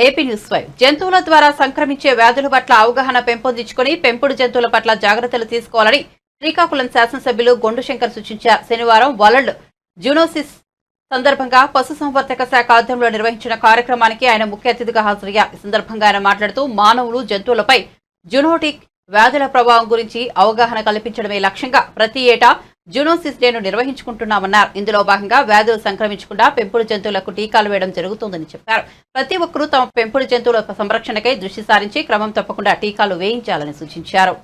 AP news 5 జంతువుల ద్వారా సంక్రమించే వ్యాధుల పట్ల అవగాహన పెంపొందించుకుని పెంపుడు జంతువుల పట్ల జాగ్రత్తలు తీసుకోవాలని శ్రీకాకుళం శాసనసభ్యులు గొండు శంకర్ సూచించారు. శనివారం వరల్డ్ జూనోసిస్ సందర్భంగా పశుసంవర్ధక శాఖ ఆధ్వర్యంలో నిర్వహించిన కార్యక్రమానికి ఆయన ముఖ్య అతిథిగా హాజరయ్యారు. ఈ సందర్భంగా ఆయన మాట్లాడుతూ మానవులు జంతువులపై జూనోటిక్ వ్యాధుల ప్రభావం గురించి అవగాహన కల్పించడమే లక్ష్యంగా ప్రతి ఏటా జూనోసిస్ డేను నిర్వహించుకుంటున్నామన్నారు. ఇందులో భాగంగా వ్యాధులు సంక్రమించకుండా పెంపుడు జంతువులకు టీకాలు వేయడం జరుగుతోందని చెప్పారు. ప్రతి ఒక్కరూ తమ పెంపుడు జంతువుల సంరక్షణకై దృష్టి సారించి క్రమం తప్పకుండా టీకాలు వేయించాలని సూచించారు.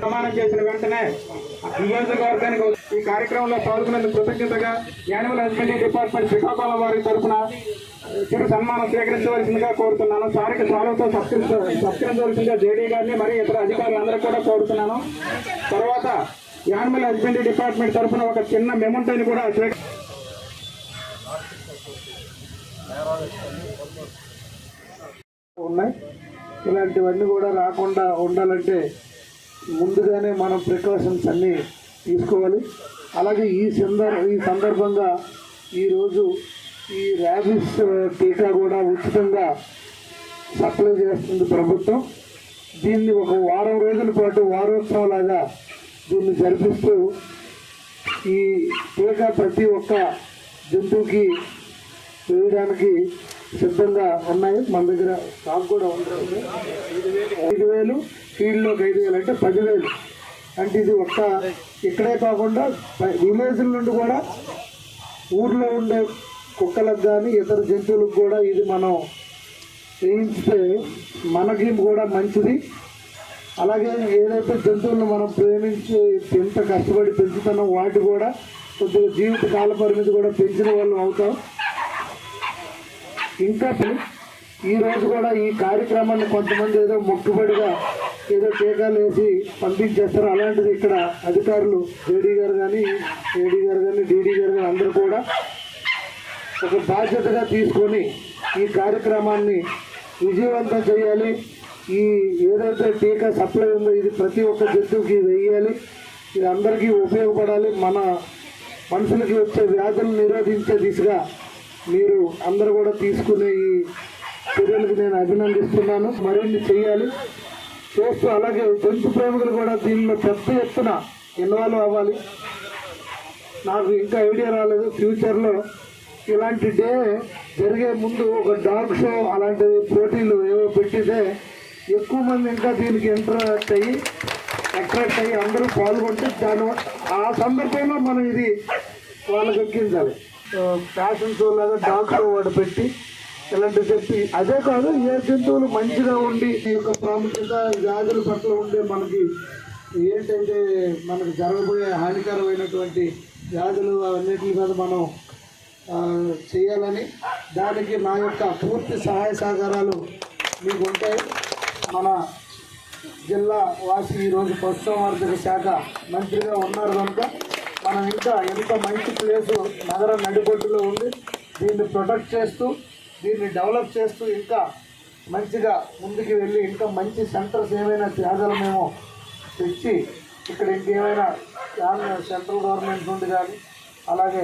ప్రమాణం చేసిన వెంటనే నియోజకవర్గానికి ఈ కార్యక్రమంలో పాల్గొనేందుకు కృతజ్ఞతగా యానిమల్ హస్బెండరీ డిపార్ట్మెంట్ శ్రీకాకుళం వారి తరఫున చిరు సన్మానం స్వీకరించవలసిందిగా కోరుతున్నాను. సారికి సాలతో సత్కరించవలసిందిగా జేడీ గారిని మరియు ఇతర అధికారులందరూ కూడా కోరుతున్నాను. తర్వాత యానిమల్ హస్బెండరీ డిపార్ట్మెంట్ తరఫున ఒక చిన్న మెమోంటోని కూడా ఉన్నాయి. ఇలాంటివన్నీ కూడా రాకుండా ఉండాలంటే ముందుగానే మనం ప్రికాషన్స్ అన్నీ తీసుకోవాలి. అలాగే ఈ సందర్భంగా ఈరోజు ఈ ర్యాబిస్ టీకా కూడా ఉచితంగా సప్లై చేస్తుంది ప్రభుత్వం. దీన్ని ఒక వారం రోజుల పాటు వారోత్సవంలాగా దీన్ని జరిపిస్తూ ఈ టీకా ప్రతి ఒక్క జంతువుకి వేయడానికి సిద్ధంగా ఉన్నాయి. మన దగ్గర స్టాక్ కూడా ఉంటుంది. 5,000 ఫీల్డ్లోకి 5,000 అంటే 10,000. అంటే ఇది ఒక్క ఇక్కడే కాకుండా విలేజ్ల నుండి కూడా ఊర్లో ఉండే కుక్కలకు కానీ ఇతర జంతువులకు కూడా ఇది మనం వేయించితే మనకి కూడా మంచిది. అలాగే ఏదైతే జంతువులను మనం ప్రేమించి ఎంత కష్టపడి పెంచుతున్నాం వాటి కూడా కొద్దిగా జీవిత కాల పరిమితి కూడా పెంచిన వాళ్ళు అవుతాం. ఇంకా ఈరోజు కూడా ఈ కార్యక్రమాన్ని కొంతమంది ఏదో మొక్కుబడిగా ఏదో టీకాలు వేసి పంపించేస్తారు. అలాంటిది ఇక్కడ అధికారులు జేడీ గారు కానీ ఏడీ గారు కానీ డీడీ గారు కానీ అందరూ కూడా ఒక బాధ్యతగా తీసుకొని ఈ కార్యక్రమాన్ని విజయవంతం చేయాలి. ఈ ఏదైతే టీకా సప్లై ఉందో ఇది ప్రతి ఒక్క జంతువుకి వేయాలి. ఇది అందరికీ ఉపయోగపడాలి. మన మనుషులకి వచ్చే వ్యాధులను నిరోధించే దిశగా మీరు అందరూ కూడా తీసుకునే ఈ చర్యలకు నేను అభినందిస్తున్నాను. మరిన్ని చేయాలి చేస్తూ అలాగే జంతు ప్రేమికులు కూడా దీనిలో పెద్ద ఎత్తున ఇన్వాల్వ్ అవ్వాలి. నాకు ఇంకా ఐడియా రాలేదు. ఫ్యూచర్లో ఇలాంటి డే జరిగే ముందు ఒక డాగ్ షో అలాంటి పోటీలు ఏవో పెట్టితే ఎక్కువ మంది ఇంకా దీనికి అట్రాక్ట్ అయ్యి అందరూ పాల్గొంటే ఆ సందర్భంలో మనం ఇది వాళ్ళకి ఎక్కించాలి. ఫ్యాషన్ షో లాగా డాగ్ షో వాడు పెట్టి ఇలాంటివి చెప్పి అదే కాదు ఏ జంతువులు మంచిగా ఉండి ఈ యొక్క ప్రాముఖ్యత వ్యాధుల పట్ల ఉండే మనకి ఏంటంటే మనకు జరగబోయే హానికరమైనటువంటి వ్యాధులు అవన్నిటి మీద మనం చేయాలని దానికి నా యొక్క పూర్తి సహాయ సహకారాలు మీకు ఉంటాయి. మన జిల్లా వాసి ఈరోజు పశుసంవర్ధక శాఖ మంత్రిగా ఉన్నారు కనుక మనం ఇంకా ఎంత మంచి ప్లేసు నగర నడిబొడ్డులో ఉంది దీన్ని ప్రొటెక్ట్ చేస్తూ దీన్ని డెవలప్ చేస్తూ ఇంకా మంచిగా ముందుకు వెళ్ళి ఇంకా మంచి సెంటర్స్ ఏమైనా పేదలు మేము తెచ్చి ఇక్కడ ఇంకేమైనా సెంట్రల్ గవర్నమెంట్ నుండి కానీ అలాగే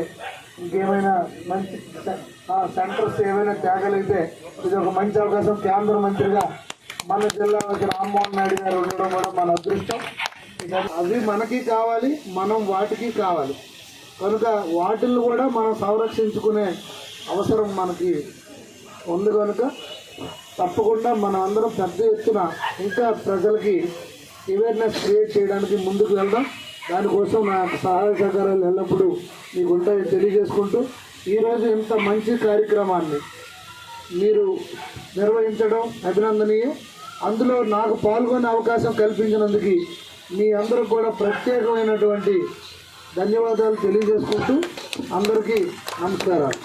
ఇంకేమైనా మంచి సెంటర్స్ ఏమైనా తేగలిగితే ఇది ఒక మంచి అవకాశం. కేంద్ర మంత్రిగా మన జిల్లాకి రామ్మోహన్ నాయుడు గారు ఉండడం కూడా మన అదృష్టం. అవి మనకి కావాలి, మనం వాటికి కావాలి కనుక వాటిని కూడా మనం సంరక్షించుకునే అవసరం మనకి ఉంది. కనుక తప్పకుండా మనం అందరం పెద్ద ఎత్తున ఇంకా ప్రజలకి అవేర్నెస్ క్రియేట్ చేయడానికి ముందుకు వెళ్దాం. దానికోసం నా సహాయ సహకారాలు ఎల్లప్పుడూ మీకు ఉంటాయని తెలియజేసుకుంటూ ఈరోజు ఇంత మంచి కార్యక్రమాన్ని మీరు నిర్వహించడం అభినందనీయం. అందులో నాకు పాల్గొనే అవకాశం కల్పించినందుకు మీ అందరూ కూడా ప్రత్యేకమైనటువంటి ధన్యవాదాలు తెలియజేసుకుంటూ అందరికీ నమస్కారాలు.